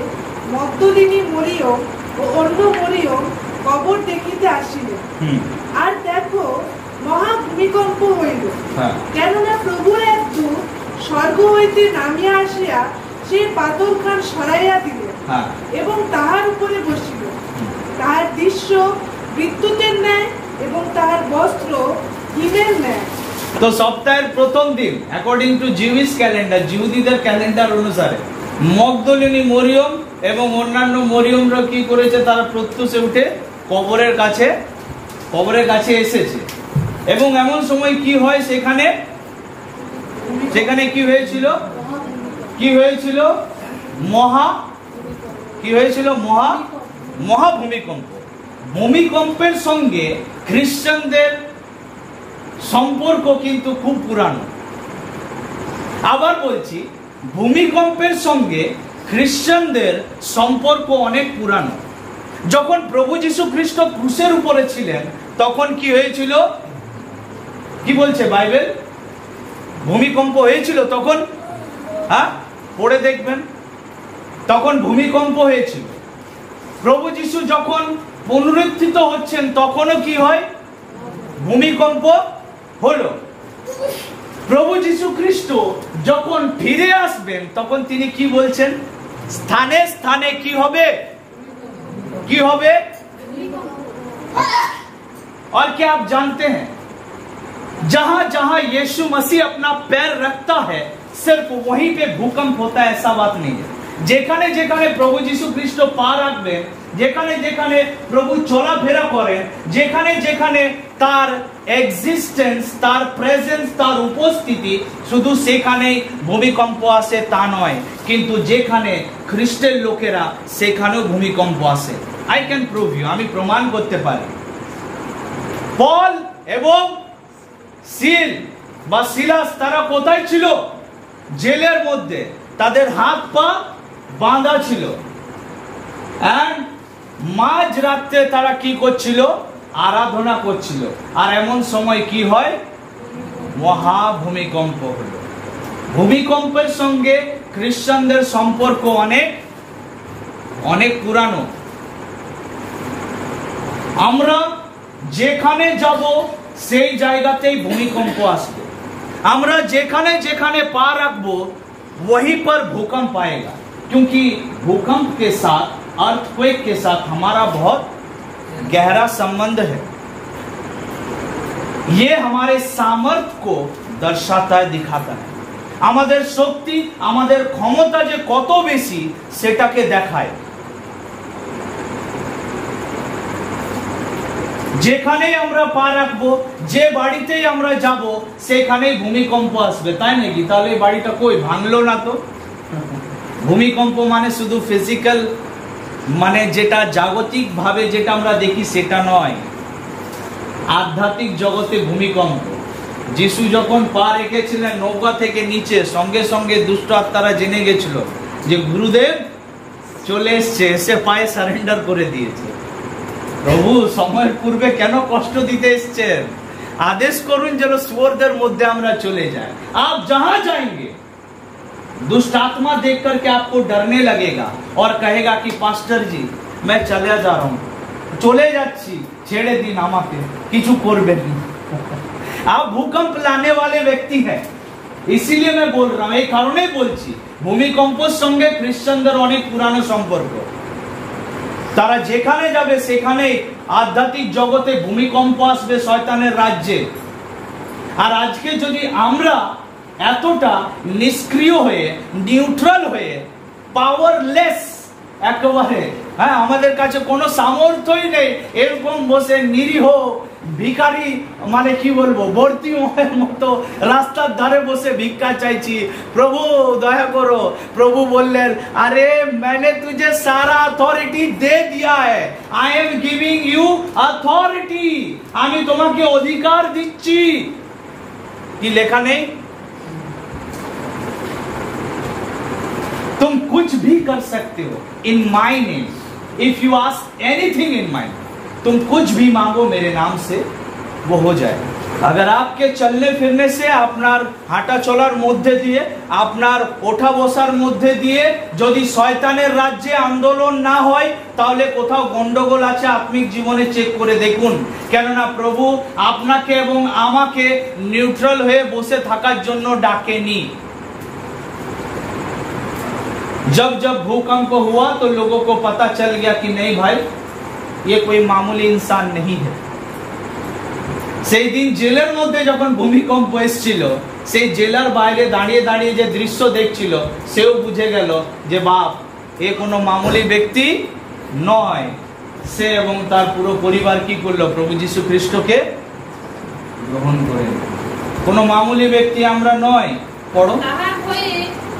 মগদলিনী মরিয়ম ও অন্য মরিয়ম কবর দেখিতে আসিলেন। আর দেখো, মহা ভূমিকম্প হইল, কেননা প্রভুর এক দূত স্বর্গ হইতে নামিয়া আসিয়া সেই পাথরখান সরাইয়া দিলেন এবং তাহার উপরে বসিল। তাহার দৃশ্য বিদ্যুতের ন্যায় এবং তাহার বস্ত্র হিমের ন্যায়। তো সপ্তাহের প্রথম দিন অ্যাকর্ডিং টু জিউইশ ক্যালেন্ডার, জিহুদীদের ক্যালেন্ডার অনুসারে মগদলিনী মরিয়ম এবং অন্যান্য মরিয়মরা কি করেছে, তারা প্রত্যুষে উঠে কবরের কাছে এসেছে। এবং এমন সময় কি হয়, সেখানে কি হয়েছিল মহা ভূমিকম্প। ভূমিকম্পের সঙ্গে খ্রিস্টানদের সম্পর্ক কিন্তু খুব পুরানো। আবার বলছি, ভূমিকম্পের সঙ্গে খ্রিস্টানদের সম্পর্ক অনেক পুরানো। যখন প্রভু যীশু খ্রিস্ট ক্রুশের উপরে ছিলেন, তখন কি হয়েছিল? কি বলছে বাইবেল? ভূমিকম্প হয়েছিল তখন। পড়ে দেখবেন, তখন ভূমিকম্প হয়েছিল। প্রভু যীশু যখন পুনরুত্থিত হচ্ছেন, তখনও কি হয়? ভূমিকম্প হলো। প্রভু যীশু খ্রিস্ট যখন ফিরে আসবেন, তখন তিনি কি বলছেন? স্থানে স্থানে কি হবে? और क्या आप जानते हैं, जहां जहां यीशु मसीह अपना पैर रखता है, सिर्फ वहीं पे भूकंप होता है, ऐसा बात नहीं है। যেখানে যেখানে প্রভু যীশু খ্রিস্ট পা রাখবেন, যেখানে যেখানে প্রভু চলাফেরা করেন, যেখানে যেখানে তার এক্সিস্টেন্স, তার প্রেজেন্স, তার উপস্থিতি, শুধু সেখানেই ভূমিকম্প আসে তা নয়, কিন্তু যেখানে খ্রিস্টের লোকেরা, সেখানেও ভূমিকম্প আসে। আই ক্যান প্রুভ ইউ, আমি প্রমাণ করতে পারি। পল এবং সিলাস তারা কোথায় ছিল? জেলের মধ্যে। তাদের হাত পা বাঁধা ছিল। এন্ড মাঝ রাত্রে তারা কি করছিল? আরাধনা করছিল। আর এমন সময় কি হয়? মহা ভূমিকম্প হলো। ভূমিকম্পের সঙ্গে খ্রিস্টানদের সম্পর্ক অনেক অনেক পুরানো। আমরা যেখানে যাব, সেই জায়গাতেই ভূমিকম্প আসবে। আমরা যেখানে যেখানে পা রাখবো, वहीं पर भूकंप आएगा, क्योंकि भूकंप के साथ, अर्थक्वेक के साथ हमारा बहुत गहरा संबंध है। ये हमारे सामर्थ्य को दर्शाता है, दिखाता है। আমাদের শক্তি, আমাদের ক্ষমতা যে কত বেশি, সেটাকে দেখায়। যেখানেই আমরা পা রাখবো, যে বাড়িতেই আমরা যাব, সেখানেই ভূমিকম্প আসবে, তাই নাকি? তাহলে এই বাড়িটা কই? ভাঙলো না তো। ভূমিকম্প মানে শুধু ফিজিক্যাল, মানে যেটা জাগতিক ভাবে যেটা আমরা দেখি, সেটা নয়। আধ্যাত্মিক জগতে ভূমিকম্প। যিশু যখন পা রেখেছিলেন নৌকা থেকে নিচে, সঙ্গে সঙ্গে দুষ্ট আত্মারা জেনে গেছিল যে গুরুদেব চলে এসছে, এসে পায়ে সারেন্ডার করে দিয়েছে। প্রভু সময়ের পূর্বে কেন কষ্ট দিতে এসছেন? आदेश करुन যেন सुअरদের মধ্যে আমরা চলে যাই। आप जहां जाएंगे, दुष्ट आत्मा देख करके आपको डरने लगेगा और कहेगा कि पास्टर जी मैं चले जा रहा हूं, চলে যাচ্ছি, ছেড়ে দিন আমাকে, কিছু করবেন না। आप भूकंप लाने वाले व्यक्ति हैं, इसीलिए मैं बोल रहा हूं। এই কারণেই বলছি, ভূমিকম্পের সঙ্গে খ্রিস্টানদের অনেক পুরানো সম্পর্ক। তারা যেখানে যাবে, সেখানে আধ্যাত্মিক জগতে ভূমিকম্প আসবে শয়তানের রাজ্যে। আর আজকে যদি আমরা এতটা নিষ্ক্রিয় হয়ে, নিউট্রাল হয়ে, পাওয়ারলেস একেবারে, হ্যাঁ, আমাদের কাছে কোনো সামর্থ্যই নেই, এরকম বসে নিরীহ ভিখারি, মানে কি বলবো, বর্তিময়ের মতো রাস্তার ধারে বসে ভিক্ষা চাইছি, প্রভু দয়া করো। প্রভু বললেন, আরে मैंने तुझे सारा अथॉरिटी दे दिया है, I am giving you authority, আমি তোমাকে অধিকার দিচ্ছি। কি লেখা নেই? तुम कुछ भी कर सकते हो in my name, if you ask anything in my, तुम कुछ भी मांगो मेरे नाम से, वो हो जाए। अगर आपके चलने फिरने से, আপনার হাঁটা চলার মধ্যে দিয়ে, আপনার ওঠা বসার মধ্যে দিয়ে যদি শয়তানের রাজ্যে আন্দোলন না হয়, তাহলে কোথাও গন্ডগোল আছে। আত্মিক জীবনে চেক করে দেখুন, কেননা প্রভু আপনাকে এবং আমাকে নিউট্রাল হয়ে বসে থাকার জন্য ডাকেনি। जब जब भूकंप हुआ तो लोगों को पता चल गया कि नहीं भाई, ये कोई मामूली इंसान नहीं है, সেই দিন জেলের মধ্যে যখন ভূমিকম্প এসেছিল, সেই জেলার বাইরে দাঁড়িয়ে দাঁড়িয়ে যে দৃশ্য দেখছিল, সেও বুঝে গেল যে বাপ এ কোনো মামুলি ব্যক্তি নয়। সে এবং তার পুরো পরিবার কি করলো? প্রভু যীশু খ্রিস্টকে গ্রহণ করে। কোনো মামুলি ব্যক্তি আমরা নয়। পড়ো। তাহার ভয়ে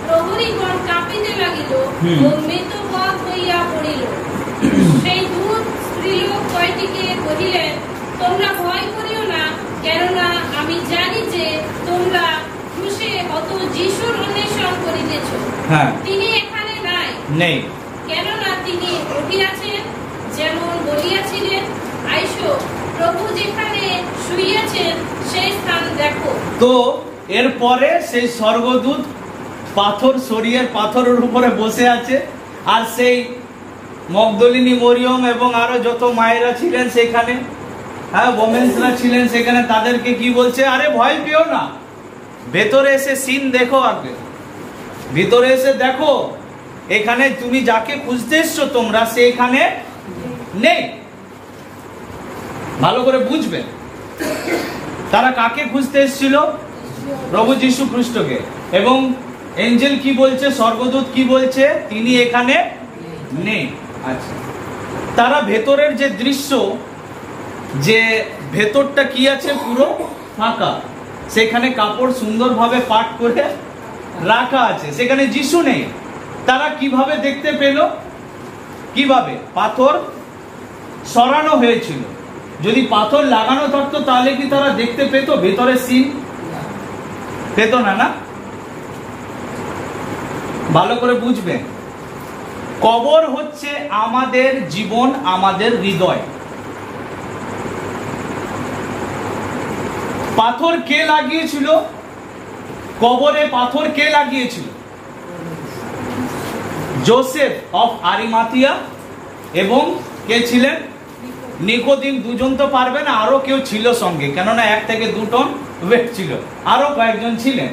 প্রহরীগণ কাঁপিতে লাগিল ও মৃতবৎ হইয়া পড়িল। সেই দূত স্ত্রীলোক কয়টিকে কহিলেন, তোমরা ভয় করিও না, কেননা আমি জানি যে তোমরা ক্রুশে হত যিশুর অন্বেষণ করিতেছ। তিনি এখানে নেই, কেননা তিনি উঠিয়াছেন, যেমন বলিয়াছিলেন। আইসো, প্রভু যেখানে শুইয়াছেন সেই স্থান দেখো। তো এরপরে সেই স্বর্গদূত পাথর সরিয়ে পাথরের উপরে বসে আছে, আর সেই মগদলিনী মরিয়ম এবং আরো যত মায়েরা ছিলেন সেখানে, ওমেন্সরা ছিলেন সেখানে, তাদেরকে কি বলছে? আরে ভয় পেও না, ভেতরে এসে সিন দেখো, আগে ভিতরে এসে দেখো, এখানে তুমি যাকে খুঁজতে এসছো তোমরা, সে এখানে নেই। ভালো করে বুঝবেন, তারা কাকে খুঁজতে এসেছিল? প্রভু যীশু খ্রিস্টকে। এবং এঞ্জেল কি বলছে, স্বর্গদূত কি বলছে? তিনি এখানে নেই। আচ্ছা, তারা ভেতরের যে দৃশ্য, যে ভেতরটা কি আছে? পুরো ফাঁকা, সেখানে কাপড় সুন্দরভাবে পাট করে রাখা আছে, সেখানে যিশু নেই। তারা কিভাবে দেখতে পেল? কিভাবে? পাথর সরানো হয়েছিল। যদি পাথর লাগানো থাকতো তাহলে কি তারা দেখতে পেত ভেতরে সিন? পেত না, না? ভালো করে বুঝবেন, কবর হচ্ছে আমাদের জীবন, আমাদের হৃদয়। পাথর কে লাগিয়েছিল? কবরে পাথর কে লাগিয়েছিল? জোসেফ অফ আরিমাথিয়া এবং কে ছিলেন? নিকোদিম। দুজন তো পারবে না, আরো কেউ ছিল সঙ্গে, কেননা 1 থেকে 2 টন ওয়েট ছিল, আরো কয়েকজন ছিলেন।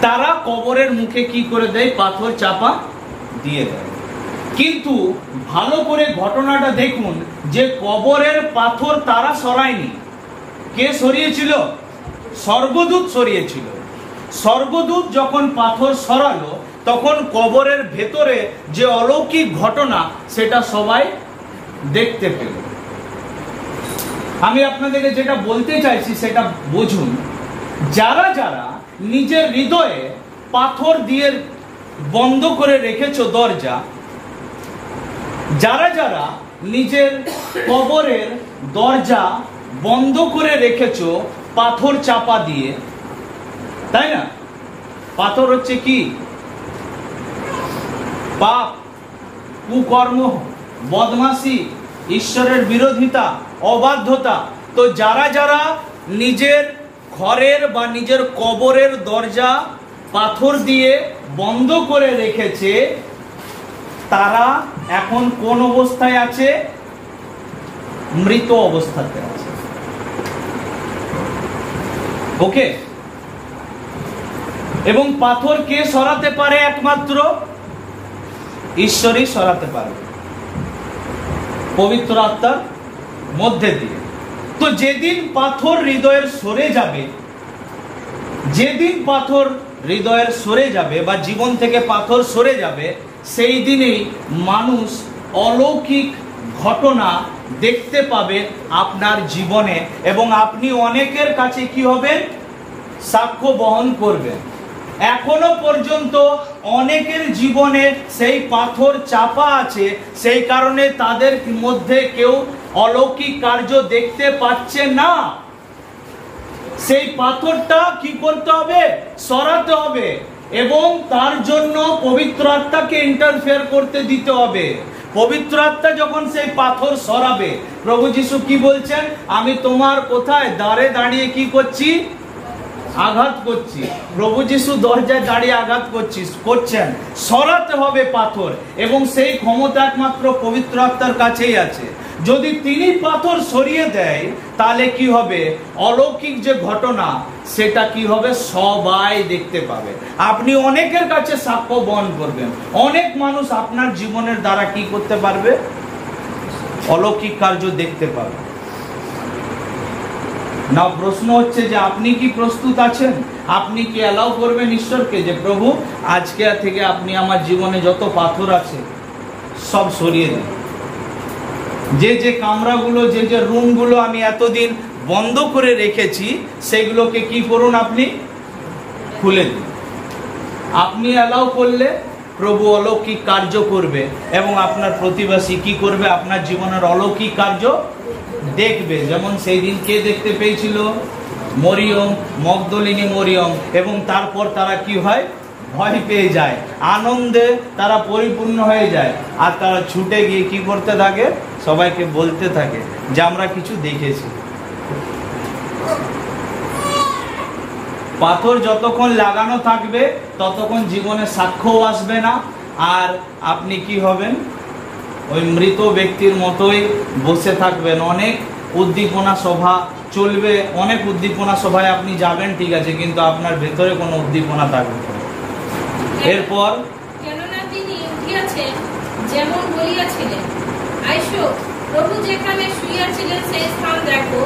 তারা কবরের মুখে কি করে দেয়? পাথর চাপা দিয়ে দেয়। কিন্তু ভালো করে ঘটনাটা দেখুন যে কবরের পাথর তারা সরায়নি। কে সরিয়েছিল? স্বর্গদূত সরিয়েছিল। স্বর্গদূত যখন পাথর সরালো, তখন কবরের ভেতরে যে অলৌকিক ঘটনা, সেটা সবাই দেখতে পেল। আমি আপনাদেরকে যেটা বলতে চাইছি সেটা বুঝুন। যারা যারা নিজের হৃদয়ে পাথর দিয়ে বন্ধ করে রেখেছো দরজা, যারা যারা নিজের কবরের দরজা বন্ধ করে রেখেছো পাথর চাপা দিয়ে, তাই না? পাথর হচ্ছে কি? পাপ, কুকর্ম, বদমাশি, ঈশ্বরের বিরোধিতা, অবাধ্যতা। তো যারা যারা নিজের ঘরের বা নিজের কবরের দরজা পাথর দিয়ে বন্ধ করে রেখেছে, তারা এখন কোন অবস্থায় আছে? মৃত অবস্থাতে আছে। ওকে? এবং পাথর কে সরাতে পারে? একমাত্র ঈশ্বরই সরাতে পারে, পবিত্র আত্মার মধ্যে দিয়ে। তো যেদিন পাথর হৃদয়ের সরে যাবে, যেদিন পাথর হৃদয়ের সরে যাবে বা জীবন থেকে পাথর সরে যাবে, সেই দিনেই মানুষ অলৌকিক ঘটনা দেখতে পাবে আপনার জীবনে, এবং আপনি অনেকের কাছে কি হবেন? সাক্ষ্য বহন করবেন। এখনো পর্যন্ত অনেকের জীবনে সেই পাথর চাপা আছে, সেই কারণে তাদের মধ্যে কেউ অলৌকিক কার্য দেখতে পাচ্ছে না। সেই পাথরটা কি করতে হবে? সরাতে হবে, এবং তার জন্য পবিত্র আত্মাকে ইন্টারফেয়ার করতে দিতে হবে। পবিত্র আত্মা যখন সেই পাথর সরাবে, প্রভু যিশু কি বলছেন? আমি তোমার কোথায় দ্বারে দাঁড়িয়ে কি করছি? আঘাত করছি। প্রভু যিশু দরজায় দাঁড়িয়ে আঘাত করছেন। সরাতে হবে পাথর, এবং সেই ক্ষমতা একমাত্র পবিত্র আত্মার কাছেই আছে। যদি তিনি পাথর সরিয়ে দেয়, তাহলে কি হবে? অলৌকিক যে ঘটনা, সেটা কি হবে? সবাই দেখতে পাবে। আপনি অনেকের কাছে সাক্ষ্য বহন করবেন, অনেক মানুষ আপনার জীবনের দ্বারা কি করতে পারবে? অলৌকিক কার্য দেখতে পাবে। না, প্রশ্ন হচ্ছে যে আপনি কি প্রস্তুত আছেন? আপনি কি অ্যালাউ করবেন ঈশ্বরকে যে প্রভু আজকে থেকে আপনি আমার জীবনে যত পাথর আছে সব সরিয়ে দিন, যে কামরাগুলো, যে রুমগুলো আমি এতদিন বন্ধ করে রেখেছি সেগুলোকে কি করুন, আপনি খুলে দিন। আপনি অ্যালাউ করলে প্রভু অলৌকিক কার্য করবে এবং আপনার প্রতিবাসী কি করবে, আপনার জীবনের অলৌকিক কার্য দেখবে। যেমন সেই দিন কে দেখতে পেয়েছিল? মরিয়ম, মগদলিনী মরিয়ম। এবং তারপর তারা কি হয়, ভয় পেয়ে যায়, আনন্দে তারা পরিপূর্ণ হয়ে যায়, আর তারা ছুটে গিয়ে কি করতে থাকে, সবাইকে বলতে থাকে যে আমরা কিছু দেখেছি। পাথর যতক্ষণ লাগানো থাকবে ততক্ষণ জীবনে সাক্ষ্যও আসবে না, আর আপনি কি হবেন, ওই মৃত ব্যক্তির মতোই বসে থাকবেন। অনেক উদ্দীপনা সভা চলবে, অনেক উদ্দীপনা সভায় আপনি যাবেন, ঠিক আছে, কিন্তু আপনার ভেতরে কোনো উদ্দীপনা থাকবে না। এরপর কেননা তিনি উঠিয়াছেন যেমন বলিয়াছিলেন, আইসো প্রভু যেখানে শুইয়াছিলেন সেই স্থান দেখো,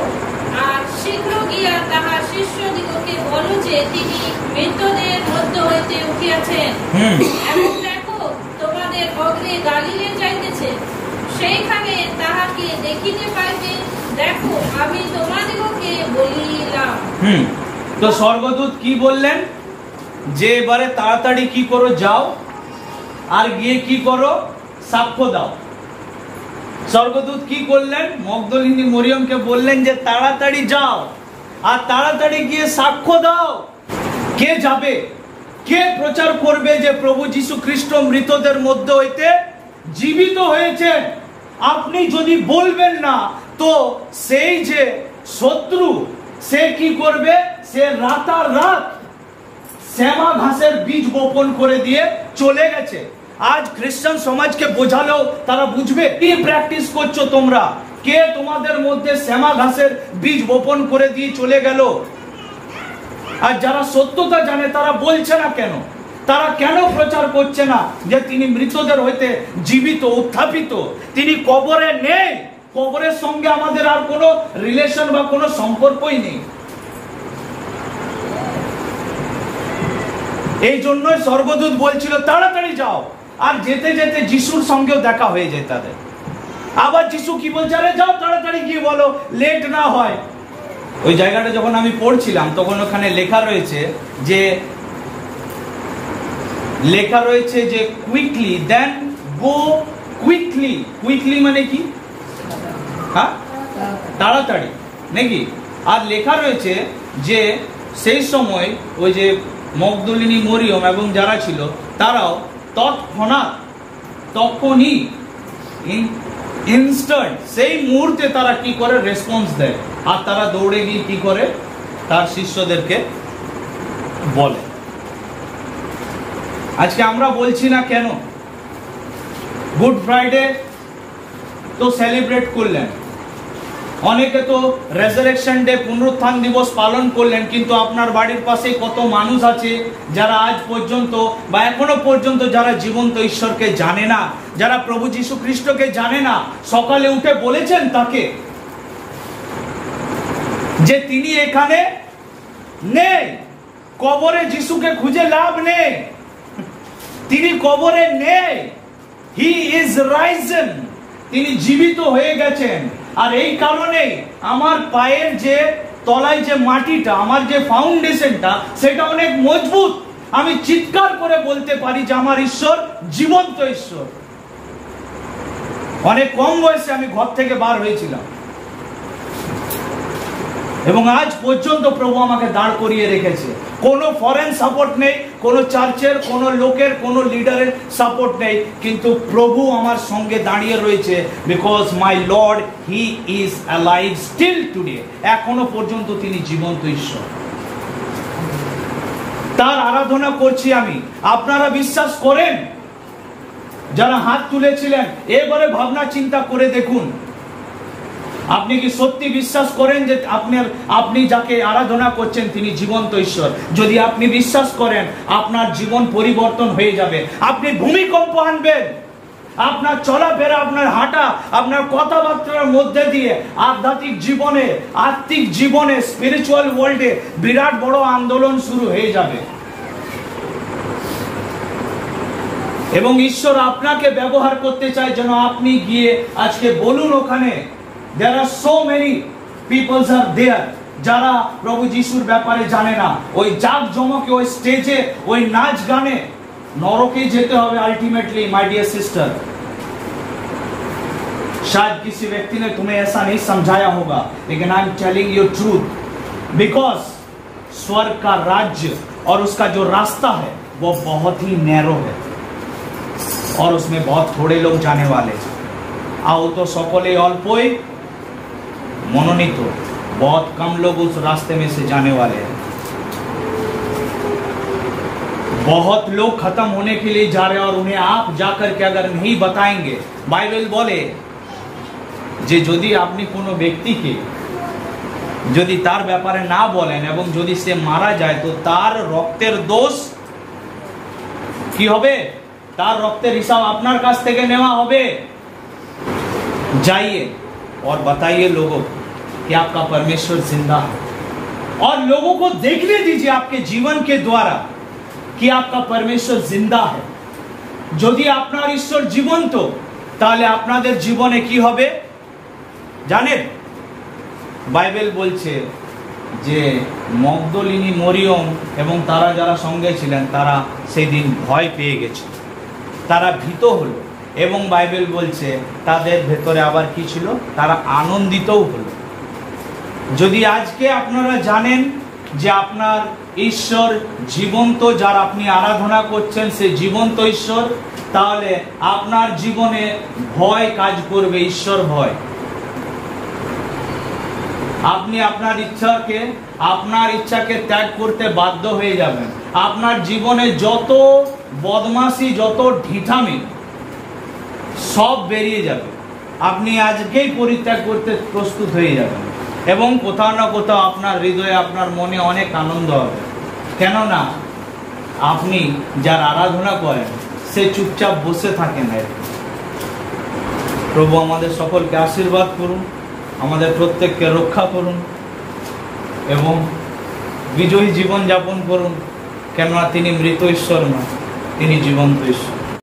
আর শীঘ্র গিয়া তাহার শিষ্যদিগকে বলো যে তিনি মৃতদের মধ্য হইতে উঠিয়াছেন, এবং দেখো তোমাদের অগ্রে গালিলে যাইতেছে, সেইখানে তাহাকে দেখিতে পাইবে। দেখো আমি তোমাদিগকে বলিলাম। তো স্বর্গদূত কি বললেন, যে এবারে তাড়াতাড়ি কি করো, যাও আর গিয়ে কি করো, সাক্ষ্য দাও। স্বর্গদূত কি করলেন, মগদলিনী মরিয়মকে বললেন যে তাড়াতাড়ি যাও আর তাড়াতাড়ি গিয়ে সাক্ষ্য দাও। কে যাবে, কে প্রচার করবে যে প্রভু যীশু খ্রিস্ট মৃতদের মধ্যে হইতে জীবিত হয়েছে? আপনি যদি বলবেন না তো সেই যে শত্রু সে কি করবে, সে রাতারাত শ্যামা ঘাসের বীজ বপন করে দিয়ে চলে গেছে। আজ খ্রিস্টান সমাজকে বোঝালেও তারা বুঝবে। কি প্র্যাকটিস করছো তোমরা? কে তোমাদের মধ্যে শ্যামা ঘাসের বীজ বপন করে দিয়ে চলে গেল? আর যারা সত্যতা জানে তারা বলছে না কেন? তারা কেন প্রচার করছে না যে তিনি মৃতদের হইতে জীবিত, উত্থাপিত, তিনি কবরে নেই? কবরের সঙ্গে আমাদের আর কোনো রিলেশন বা কোনো সম্পর্কই নেই। এই জন্যই স্বর্গদূত বলছিল তাড়াতাড়ি যাও, আর যেতে যেতে যিশুর সঙ্গেও দেখা হয়ে যায় তাদের। আবার যিশু কি বলছে, আরে যাও তাড়াতাড়ি গিয়ে বলো, লেট না হয়। ওই জায়গাটা যখন আমি পড়ছিলাম তখন ওখানে লেখা রয়েছে যে কুইকলি দেন গো কুইকলি। কুইকলি মানে কি? হ্যাঁ, তাড়াতাড়ি নাকি? আর লেখা রয়েছে যে সেই সময় ওই যে মগদলিনী মরিয়ম এবং যারা ছিল তারাও তৎক্ষণাৎ, তখনই, ইনস্ট্যান্ট, সেই মুহূর্তে তারা কি করে রেসপন্স দেয়, আর তারা দৌড়ে গিয়ে কি করে তার শিষ্যদেরকে বলে। আজকে আমরা বলছি না কেন? গুড ফ্রাইডে তো সেলিব্রেট করলেন, অনেকে তো রেজারেকশন ডে, পুনরুত্থান দিবস পালন করলেন, কিন্তু আপনার বাড়ির পাশে কত মানুষ আছে যারা আজ পর্যন্ত বা এখনো পর্যন্ত যারা জীবন্ত ঈশ্বরকে জানে না, যারা প্রভু যীশু খ্রিস্টকে জানে না? সকালে উঠে বলেছেন তাকে যে তিনি এখানে নেই, কবরে যিশুকে খুঁজে লাভ নেই, তিনি কবরে নেই, হি ইজ রাইজেন, তিনি জীবিত হয়ে গেছেন। আর এই কারণে আমার পায়ের যে তলায় যে মাটিটা, আমার যে ফাউন্ডেশনটা, সেটা অনেক মজবুত। আমি চিৎকার করে বলতে পারি যে আমার ঈশ্বর জীবন্ত ঈশ্বর। অনেক কম বয়সে আমি ঘর থেকে বার হয়েছিলাম এবং আজ পর্যন্ত প্রভু আমাকে দাঁড় করিয়ে রেখেছে। কোনো ফরেন সাপোর্ট নেই, কোনো চার্চের, কোনো লোকের, কোনো লিডারের সাপোর্ট নেই, কিন্তু প্রভু আমার সঙ্গে দাঁড়িয়ে রয়েছে। Because my lord, he is alive still today. এখনো পর্যন্ত তিনি জীবন্ত ঈশ্বর, তার আরাধনা করছি আমি। আপনারা বিশ্বাস করেন? যারা হাত তুলেছিলেন এবারে ভাবনা চিন্তা করে দেখুন, আপনি কি সত্যি বিশ্বাস করেন যে আপনি যাকে আরাধনা করছেন তিনি জীবন্ত ঈশ্বর? যদি আপনি বিশ্বাস করেন আপনার জীবন পরিবর্তন হয়ে যাবে। আপনি ভূমিকম্প আনবেন, আপনার চলাফেরা, আপনার হাঁটা, আপনার কথাবার্তার মধ্যে দিয়ে আধ্যাত্মিক জীবনে, আত্মিক জীবনে, স্পিরিচুয়াল ওয়ার্ল্ডে বিরাট বড় আন্দোলন শুরু হয়ে যাবে। এবং ঈশ্বর আপনাকে ব্যবহার করতে চায় যেন আপনি গিয়ে আজকে বলুন ওখানে, there are so many people are there যারা প্রভু যিশুর ব্যাপারে জানে না। ওই জাক জমকে, ওই স্টেজে, ওই নাচ গানে নরকে যেতে হবে अल्टीमेटली। माय डियर सिस्टर, शायद किसी व्यक्ति ने तुम्हें ऐसा नहीं समझाया होगा, लेकिन I am telling you truth, because स्वर्ग का राज्य और उसका जो रास्ता है वो बहुत ही नैरो है और उसमें बहुत थोड़े लोग जाने वाले हैं। आओ तो सकले अल्पई मनोनीत, बहुत कम लोग उस रास्ते में से जाने वाले हैं। बहुत लोग खत्म होने के लिए जा रहे हैं और उन्हें आप जाकर के अगर नहीं बताएंगे, बाइबल बोले যে যদি আপনি কোনো ব্যক্তিকে যদি তার ব্যাপারে না বলেন এবং যদি সে মারা যায় তো তার রক্তের দোষ কি হবে? তার রক্তের হিসাব আপনার কাছ থেকে নেওয়া হবে। जाइए और बताइए लोगों को कि आपका परमेश्वर जिंदा है और लोगों को देखने दीजिए आपके जीवन के द्वारा कि आपका परमेश्वर जिंदा है। যদি আপনার ঈশ্বর জীবন্ত, তাহলে আপনাদের জীবনে কি হবে জানেন? বাইবেল বলছে যে মগদলিনী মরিয়ম এবং তারা যারা সঙ্গে ছিলেন তারা সেই দিন ভয় পেয়ে গেছে, তারা ভীত হলো এবং বাইবেল বলছে তাদের ভেতরে আবার কি ছিল? তারা আনন্দিতও হলো। যদি আজকে আপনারা জানেন যে আপনার ঈশ্বর জীবন্ত, যার আপনি আরাধনা করছেন সে জীবন্ত ঈশ্বর, তাহলে আপনার জীবনে ভয় কাজ করবে, ঈশ্বর ভয়। আপনি আপনার ইচ্ছাকে ত্যাগ করতে বাধ্য হয়ে যাবেন। আপনার জীবনে যত বদমাশি, যত ঢিঠামি সব বেরিয়ে যাবে। আপনি আজকেই পরিত্যাগ করতে প্রস্তুত হয়ে যাবেন এবং কোথাও না কোথাও আপনার হৃদয়ে, আপনার মনে অনেক আনন্দ হবে। কেননা আপনি যার আরাধনা করেন সে চুপচাপ বসে থাকে না। প্রভু আমাদের সকলকে আশীর্বাদ করুন, আমাদের প্রত্যেককে রক্ষা করুন এবং বিজয়ী জীবন যাপন করুন। কেননা তিনি মৃত ঈশ্বর নয়, তিনি জীবন্ত ঈশ্বর।